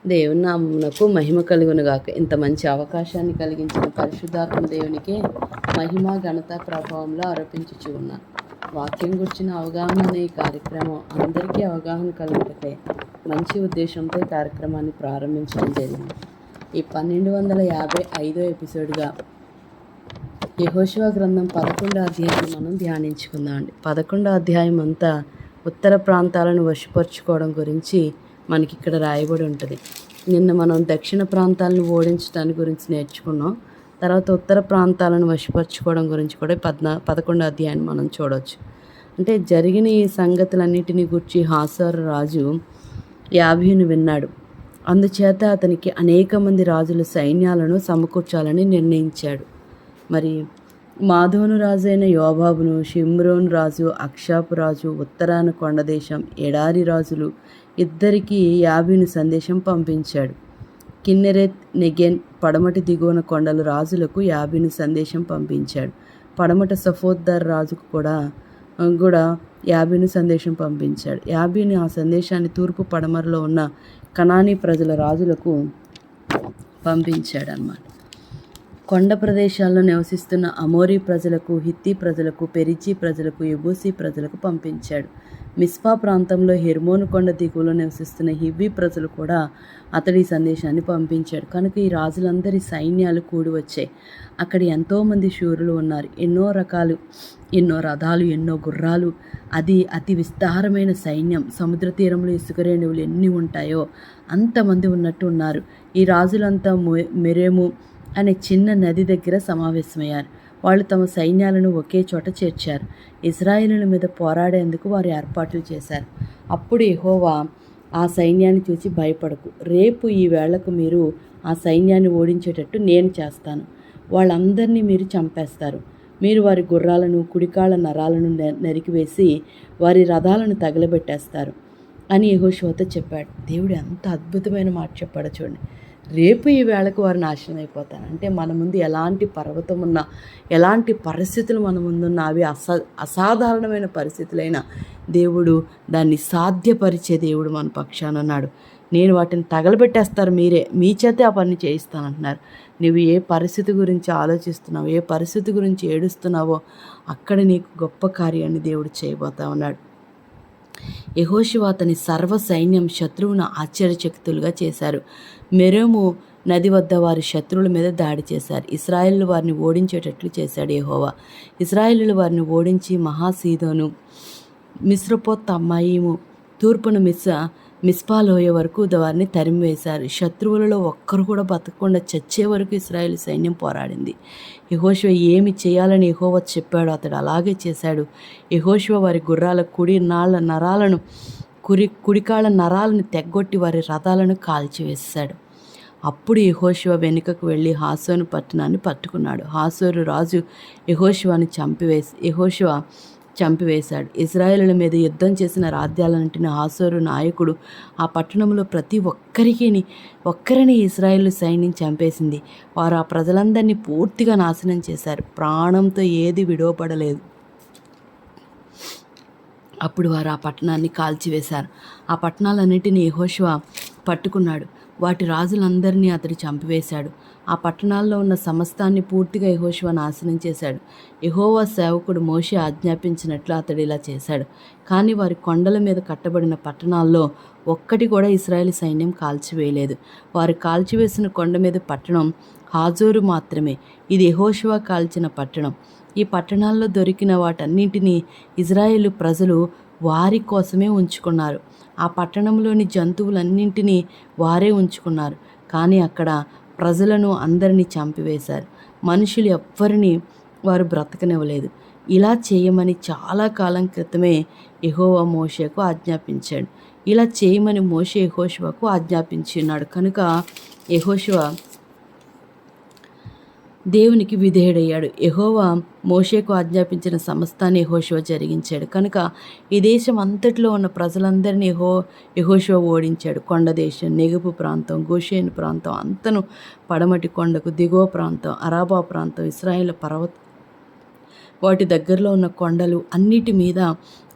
దేవుని నామమునకు మహిమ కలుగునుగాక. ఇంత మంచి అవకాశాన్ని కలిగించిన పరిశుద్ధాత్మ దేవునికే మహిమ ఘనత ప్రభావంలో ఆరోపించుచు ఉన్నాను. వాక్యం గురించిన అవగాహన అనే ఈ కార్యక్రమం అందరికీ అవగాహన కలుగుటకై మంచి ఉద్దేశంతో ఈ కార్యక్రమాన్ని ప్రారంభించడం జరిగింది. ఈ 1255 ఎపిసోడ్గా యెహోషువ గ్రంథం 11వ అధ్యాయాన్ని మనం ధ్యానించుకుందామండి. 11వ అధ్యాయం అంతా ఉత్తర ప్రాంతాలను వశపరుచుకోవడం గురించి మనకి ఇక్కడ రాయబడి ఉంటుంది. నిన్న మనం దక్షిణ ప్రాంతాలను ఓడించడానికి గురించి నేర్చుకున్నాం. తర్వాత ఉత్తర ప్రాంతాలను వశపరుచుకోవడం గురించి కూడా 11వ అధ్యాయాన్ని మనం చూడవచ్చు. అంటే జరిగిన ఈ సంగతులన్నిటిని గురించి హాసోరు రాజు యాబీను విన్నాడు. అందుచేత అతనికి అనేక మంది రాజుల సైన్యాలను సమకూర్చాలని నిర్ణయించాడు. మరి మాదోను రాజు అయిన యోబాబును, షిమ్రోను రాజు, అక్షాపు రాజు, ఉత్తరాన కొండదేశం, ఎడారి రాజులు ఇద్దరికీ యాబీను సందేశం పంపించాడు. కిన్నెరెత్, నెగెన్, పడమటి దిగువన కొండల రాజులకు యాబీను సందేశం పంపించాడు. పడమట సఫోద్దర్ రాజుకు కూడా యాబీను సందేశం పంపించాడు. యాబీను ఆ సందేశాన్ని తూర్పు పడమరలో ఉన్న కనానీ ప్రజల రాజులకు పంపించాడు అన్నమాట. కొండ ప్రదేశాల్లో నివసిస్తున్న అమోరీ ప్రజలకు, హిత్తీ ప్రజలకు, పెరిజీ ప్రజలకు, యెబూసీ ప్రజలకు పంపించాడు. మిస్పా ప్రాంతంలో హెర్మోను కొండ దిగువలో నివసిస్తున్న హివ్వీ ప్రజలు కూడా అతడి సందేశాన్ని పంపించాడు. కనుక ఈ రాజులందరి సైన్యాలు కూడి వచ్చాయి. అక్కడ ఎంతోమంది శూరులు ఉన్నారు. ఎన్నో రథాలు, ఎన్నో గుర్రాలు, అది అతి విస్తారమైన సైన్యం. సముద్ర తీరంలో ఇసుక రేణువులు ఎన్ని ఉంటాయో అంతమంది ఉన్నట్టు ఉన్నారు. ఈ రాజులంతా మెరేము అనే చిన్న నది దగ్గర సమావేశమయ్యారు. వాళ్ళు తమ సైన్యాలను ఒకే చోట చేర్చారు. ఇశ్రాయేలుల మీద పోరాడేందుకు వారు ఏర్పాట్లు చేశారు. అప్పుడు యెహోవా ఆ సైన్యాన్ని చూసి, భయపడకు, రేపు ఈ వేళకు మీరు ఆ సైన్యాన్ని ఓడించేటట్టు నేను చేస్తాను. వాళ్ళందరినీ మీరు చంపేస్తారు. మీరు వారి గుర్రాలను, కుడికాళ్ళ నరాలను నరికివేసి వారి రథాలను తగలబెట్టేస్తారు అని యెహోషువతో చెప్పాడు. దేవుడు ఎంత అద్భుతమైన మాట చెప్పాడో చూడండి. రేపు ఈ వేళకు వారు నాశనం అయిపోతారు. అంటే మన ముందు ఎలాంటి పర్వతం ఉన్నా, ఎలాంటి పరిస్థితులు మన ముందున్నా, అవి అసాధారణమైన పరిస్థితులైనా దేవుడు దాన్ని సాధ్యపరిచే దేవుడు మన పక్షాన ఉన్నాడు. నేను వాటిని తగలబెట్టేస్తారు, మీ చేతే ఆ పని చేయిస్తానంటున్నారు. నువ్వు ఏ పరిస్థితి గురించి ఆలోచిస్తున్నావో, ఏ పరిస్థితి గురించి ఏడుస్తున్నావో అక్కడ నీకు గొప్ప కార్యాన్ని దేవుడు చేయబోతా ఉన్నాడు. యెహోషువ అతని సర్వ సైన్యం శత్రువును ఆశ్చర్యచకితులుగా చేశారు. మెరేము నది వద్ద వారి శత్రువుల మీద దాడి చేశారు. ఇశ్రాయేలు వారిని ఓడించేటట్లు చేశాడు యెహోవా. ఇశ్రాయేలు వారిని ఓడించి మహాసీదోను, మిశ్రపోత్తమ్మాయిము, తూర్పున మిస్పాలోయ వరకు వారిని తరిమివేశారు. శత్రువులలో ఒక్కరు కూడా బతకకుండా చచ్చే వరకు ఇశ్రాయేలు సైన్యం పోరాడింది. యెహోషువ ఏమి చేయాలని యెహోవా చెప్పాడో అతడు అలాగే చేశాడు. యెహోషువ వారి గుర్రాల కుడికాళ్ళ నరాలను తెగ్గొట్టి వారి రథాలను కాల్చివేశాడు. అప్పుడు యెహోషువ వెనుకకు వెళ్ళి హాసోను పట్టణాన్ని పట్టుకున్నాడు. హాసోరు రాజు యెహోషువను చంపివేశాడు. ఇశ్రాయేలుల మీద యుద్ధం చేసిన రాజ్యాలన్నింటినీ హాసోరు నాయకుడు ఆ పట్టణంలో ప్రతి ఒక్కరిని ఇశ్రాయేలు సైన్యం చంపేసింది. వారు ఆ ప్రజలందరినీ పూర్తిగా నాశనం చేశారు. ప్రాణంతో ఏది విడవబడలేదు. అప్పుడు వారు ఆ పట్టణాన్ని కాల్చివేశారు. ఆ పట్టణాలన్నిటినీ యెహోషువ పట్టుకున్నాడు. వాటి రాజులందరినీ అతడు చంపివేశాడు. ఆ పట్టణాల్లో ఉన్న సమస్తాన్ని పూర్తిగా యెహోషువ నాశనం చేశాడు. యెహోవా సేవకుడు మోషే ఆజ్ఞాపించినట్లు అతడు ఇలా చేశాడు. కానీ వారి కొండల మీద కట్టబడిన పట్టణాల్లో ఒక్కటి కూడా ఇశ్రాయేలు సైన్యం కాల్చివేయలేదు. వారు కాల్చివేసిన కొండ మీద పట్టణం హాజోరు మాత్రమే. ఇది యెహోషువ కాల్చిన పట్టణం. ఈ పట్టణాల్లో దొరికిన వాటన్నింటినీ ఇశ్రాయేలు ప్రజలు వారి కోసమే ఉంచుకున్నారు. ఆ పట్టణంలోని జంతువులన్నింటినీ వారే ఉంచుకున్నారు. కానీ అక్కడ ప్రజలను అందరినీ చంపివేశారు. మనుషులు ఎవ్వరిని వారు బ్రతకనివ్వలేదు. ఇలా చేయమని చాలా కాలం క్రితమే యెహోవా మోషేకు ఆజ్ఞాపించాడు. ఇలా చేయమని మోషే యెహోషువకు ఆజ్ఞాపించి ఉన్నాడు. కనుక యెహోషువ దేవునికి విధేయుడయ్యాడు. యెహోవా మోషేకు ఆజ్ఞాపించిన సమస్తాన్ని యెహోషువ జరిగించాడు. కనుక ఈ దేశం అంతటిలో ఉన్న ప్రజలందరినీ యెహోషువ ఓడించాడు. కొండదేశం, నెగుపు ప్రాంతం, గోషేను ప్రాంతం అంతను, పడమటి కొండకు దిగువ ప్రాంతం, అరాబా ప్రాంతం, ఇశ్రాయేలు వాటి దగ్గరలో ఉన్న కొండలు అన్నిటి మీద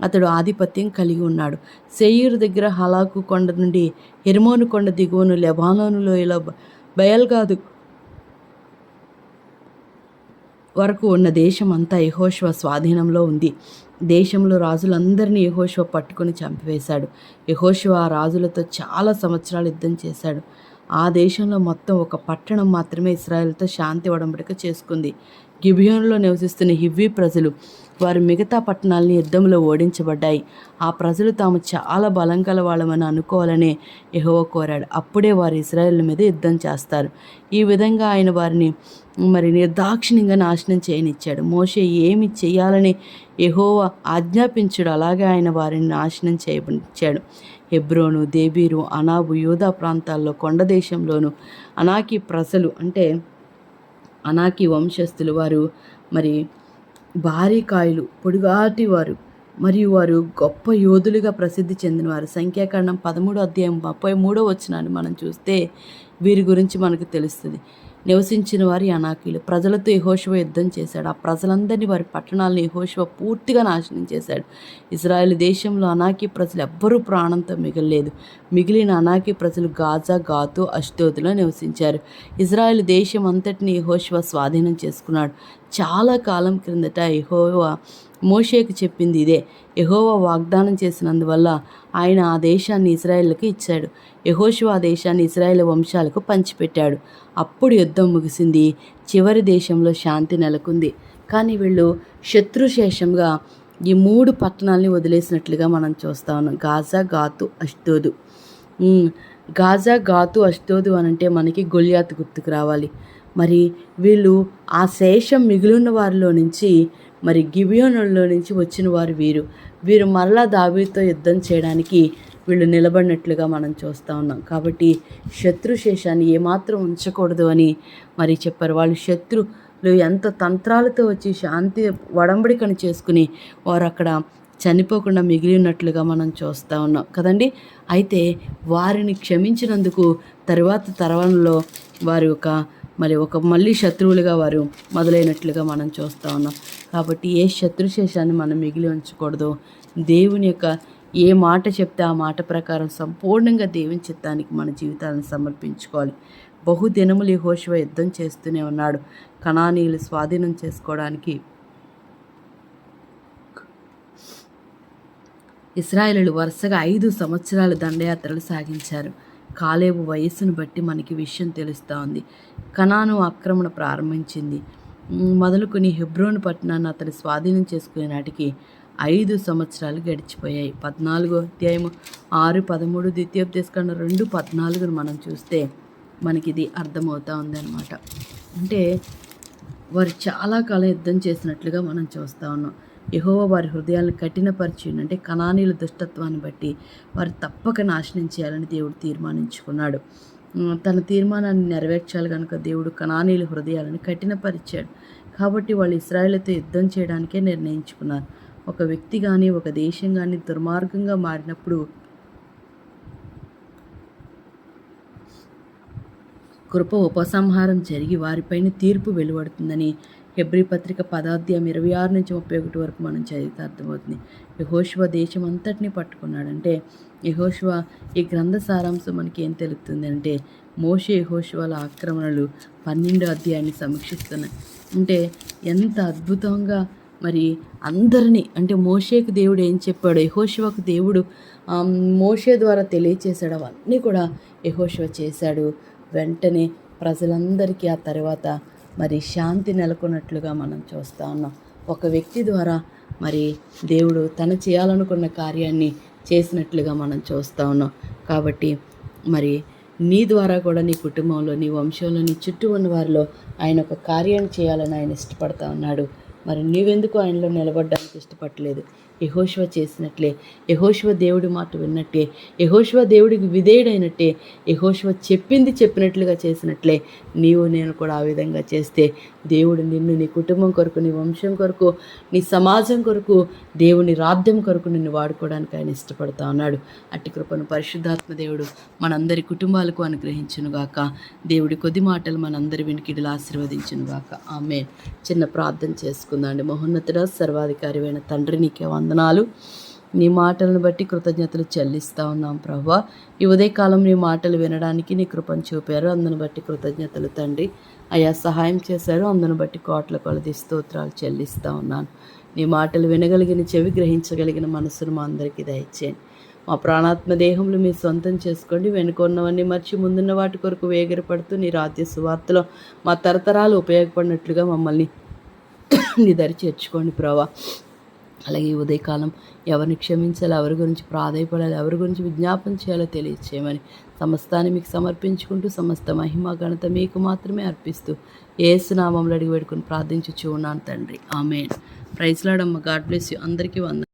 అతడు ఆధిపత్యం కలిగి ఉన్నాడు. శేయీరు దగ్గర హలాకు కొండ నుండి హెర్మోను కొండ దిగువను లెబానోను లోయలో బయల్గాదు వరకు ఉన్న దేశం అంతా యెహోషువ స్వాధీనంలో ఉంది. దేశంలో రాజులందరినీ యెహోషువ పట్టుకొని చంపివేశాడు. యెహోషువ ఆ రాజులతో చాలా సంవత్సరాలు యుద్ధం చేశాడు. ఆ దేశంలో మొత్తం ఒక పట్టణం మాత్రమే ఇశ్రాయేలుతో శాంతి ఒడంబడిక చేసుకుంది. గిబియోనులో నివసిస్తున్న హివ్వీ ప్రజలు, వారు మిగతా పట్టణాలని యుద్ధంలో ఓడించబడ్డాయి. ఆ ప్రజలు తాము చాలా బలం గల వాళ్ళమని అనుకోవాలనే యెహోవా కోరాడు. అప్పుడే వారు ఇశ్రాయేలు మీద యుద్ధం చేస్తారు. ఈ విధంగా ఆయన వారిని నిర్దాక్షిణ్యంగా నాశనం చేయనిచ్చాడు. మోషే ఏమి చేయాలని యెహోవా ఆజ్ఞాపించాడు, అలాగే ఆయన వారిని నాశనం చేయనిచ్చాడు. హెబ్రోను, దేబీరు, అనాబు, యూదా ప్రాంతాల్లో కొండ దేశంలోను అనాకీ ప్రజలు అంటే అనాకీ వంశస్థులు వారు భారీ కాయలు, పొడుగాటి వారు మరియు వారు గొప్ప యోధులుగా ప్రసిద్ధి చెందినవారు. సంఖ్యాకాండం 13:33 మనం చూస్తే వీరి గురించి మనకు తెలుస్తుంది. నివసించిన వారి అనాకీలు. ప్రజలతో యెహోషువ యుద్ధం చేశాడు. ఆ ప్రజలందరినీ, వారి పట్టణాలను యెహోషువ పూర్తిగా నాశనం చేశాడు. ఇశ్రాయేల్ దేశంలో అనాకీ ప్రజలు ఎవ్వరూ ప్రాణంతో మిగలలేదు. మిగిలిన అనాకీ ప్రజలు గాజా, గాతు, అష్డోదులో నివసించారు. ఇశ్రాయేల్ దేశం అంతటిని యెహోషువ స్వాధీనం చేసుకున్నాడు. చాలా కాలం క్రిందట యెహోవా మోషేకు చెప్పింది ఇదే. యెహోవా వాగ్దానం చేసినందువల్ల ఆయన ఆ దేశాన్ని ఇశ్రాయేలుకి ఇచ్చాడు. యెహోషువ ఆ దేశాన్ని ఇశ్రాయేల్ వంశాలకు పంచిపెట్టాడు. అప్పుడు యుద్ధం ముగిసింది. చివరి దేశంలో శాంతి నెలకొంది. కానీ వీళ్ళు శత్రుశేషంగా ఈ 3 పట్టణాలని వదిలేసినట్లుగా మనం చూస్తా ఉన్నాం. గాజా, గాతు, అష్డోదు. గాజా, గాతు, అష్డోదు అనంటే మనకి గొల్యాతు గుర్తుకు రావాలి. వీళ్ళు ఆ శేషం మిగిలిన వారిలో నుంచి గిబియోనులో నుంచి వచ్చిన వారు వీరు మరలా దావీదుతో యుద్ధం చేయడానికి వీళ్ళు నిలబడినట్లుగా మనం చూస్తూ ఉన్నాం. కాబట్టి శత్రుశేషాన్ని ఏమాత్రం ఉంచకూడదు అని చెప్పారు. వాళ్ళు శత్రులు ఎంత తంత్రాలతో వచ్చి శాంతి ఒడంబడికను చేసుకుని వారు అక్కడ చనిపోకుండా మిగిలి ఉన్నట్లుగా మనం చూస్తూ ఉన్నాం కదండి. అయితే వారిని క్షమించినందుకు తరువాత తరంలో వారు మళ్ళీ శత్రువులుగా వారు మొదలైనట్లుగా మనం చూస్తూ ఉన్నాం. కాబట్టి ఏ శత్రుశేషాన్ని మనం మిగిలి ఉంచకూడదు. దేవుని యొక్క ఏ మాట చెప్తే ఆ మాట ప్రకారం సంపూర్ణంగా దేవుని చిత్తానికి మన జీవితాలను సమర్పించుకోవాలి. బహుదినములు యెహోషువ యుద్ధం చేస్తూనే ఉన్నాడు. కనానీయులు స్వాధీనం చేసుకోవడానికి ఇశ్రాయేలీయులు వరుసగా 5 సంవత్సరాలు దండయాత్రలు సాగించారు. కాలేబు వయస్సును బట్టి మనకి విషయం తెలుస్తూ ఉంది. కనాను ఆక్రమణ ప్రారంభించింది మొదలుకొని హెబ్రోను పట్టణాన్ని అతడు స్వాధీనం చేసుకునే నాటికి 5 సంవత్సరాలు గడిచిపోయాయి. 14వ అధ్యాయము 6, 13, ద్వితీయోపదేశకాండం 2:14 మనం చూస్తే మనకి ఇది అర్థమవుతూ ఉందన్నమాట. అంటే వారు చాలా కాలం యుద్ధం చేసినట్లుగా మనం చూస్తూ ఉన్నాం. యెహోవా వారి హృదయాలను కఠినపరిచిండు. అంటే కనానీయుల దుష్టత్వాన్ని బట్టి వారు తప్పక నాశనం చేయాలని దేవుడు తీర్మానించుకున్నాడు. తన తీర్మానాన్ని నెరవేర్చాలి కనుక దేవుడు కనానీయుల హృదయాలను కఠినపరిచాడు. కాబట్టి వాళ్ళు ఇశ్రాయేలుతో యుద్ధం చేయడానికే నిర్ణయించుకున్నారు. ఒక వ్యక్తి కానీ ఒక దేశం కానీ దుర్మార్గంగా మారినప్పుడు కృప ఉపసంహారం జరిగి వారిపైన తీర్పు వెలువడుతుందని హెబ్రీ పత్రిక 10:26-31 వరకు మనం చదివితే అర్థమవుతుంది. యెహోషువ దేశం అంతటినీ పట్టుకున్నాడు. అంటే యెహోషువ ఈ గ్రంథ సారాంశం మనకి ఏం తెలుపుతుంది అంటే మోషే యెహోషువల ఆక్రమణలు 12వ అధ్యాయాన్ని సమీక్షిస్తున్నాయి. అంటే ఎంత అద్భుతంగా అందరినీ అంటే మోషేకు దేవుడు ఏం చెప్పాడు, యెహోషువకు దేవుడు మోషే ద్వారా తెలియచేశాడు, అవన్నీ కూడా యెహోషువ చేశాడు. వెంటనే ప్రజలందరికీ ఆ తర్వాత శాంతి నెలకొన్నట్లుగా మనం చూస్తూ ఉన్నాం. ఒక వ్యక్తి ద్వారా దేవుడు తను చేయాలనుకున్న కార్యాన్ని చేసినట్లుగా మనం చూస్తూ ఉన్నాం. కాబట్టి నీ ద్వారా కూడా నీ కుటుంబంలో, నీ వంశంలో, నీ చుట్టూ ఉన్న వారిలో ఆయన ఒక కార్యాన్ని చేయాలని ఆయన ఇష్టపడతా ఉన్నాడు. నీవెందుకు ఆయనలో నిలబడడానికి ఇష్టపడలేదు? యెహోషువ చేసినట్లే, యెహోషువ దేవుడి మాట విన్నట్టే, యెహోషువ దేవుడికి విధేయుడైనట్టే, యెహోషువ చెప్పినట్లుగా చేసినట్లే నేను కూడా ఆ విధంగా చేస్తే దేవుడు నిన్ను నీ కుటుంబం కొరకు, నీ వంశం కొరకు, నీ సమాజం కొరకు, దేవుని రాజ్యం కొరకు నిన్ను వాడుకోవడానికి ఆయన ఇష్టపడతా ఉన్నాడు. అట్టి కృపను పరిశుద్ధాత్మ దేవుడు మనందరి కుటుంబాలకు అనుగ్రహించునుగాక. దేవుడి కొద్ది మాటలు మనందరి వినికిడిలో ఆశీర్వదించునుగాక. ఆమేన్. చిన్న ప్రార్థన చేసుకుందాండి. మహోన్నతుడ సర్వాధికారి అయిన తండ్రి, నీకే వందనాలు. నీ మాటలను బట్టి కృతజ్ఞతలు చెల్లిస్తూ ఉన్నాం ప్రభువా. ఈ ఉదయకాలం నీ మాటలు వినడానికి నీ కృపను చూపారు, అందును బట్టి కృతజ్ఞతలు తండ్రి. అయ్యా సహాయం చేశారు, అందును బట్టి కోట్ల కొలది స్తోత్రాలు చెల్లిస్తూ ఉన్నాను. నీ మాటలు వినగలిగిన చెవి, గ్రహించగలిగిన మనసును మా అందరికీ దయచేయండి. మా ప్రాణాత్మ దేహంలో మీ సొంతం చేసుకోండి. వెనుకొన్నవన్నీ మర్చి ముందున్న వాటి కొరకు వేగిరపడుతూ నీ రాజ్య సువార్తలో మా తరతరాలు ఉపయోగపడినట్లుగా మమ్మల్ని నీ దరి చేర్చుకోండి ప్రభువా. అలాగే ఈ ఉదయకాలం ఎవరిని క్షమించాలి, ఎవరి గురించి ప్రాధేయపడాలి, ఎవరి గురించి విజ్ఞాపన చేయాలో తెలియచేయమని సమస్తాన్ని మీకు సమర్పించుకుంటూ సమస్త మహిమ ఘనత మీకు మాత్రమే అర్పిస్తూ యేసు నామములో అడిగి వేడుకొని ప్రార్థించుచు ఉన్నాను తండ్రి. ఆమేన్. ప్రైజ్ లార్డ్ అమ్మ. God bless you. అందరికీ వందనాలు.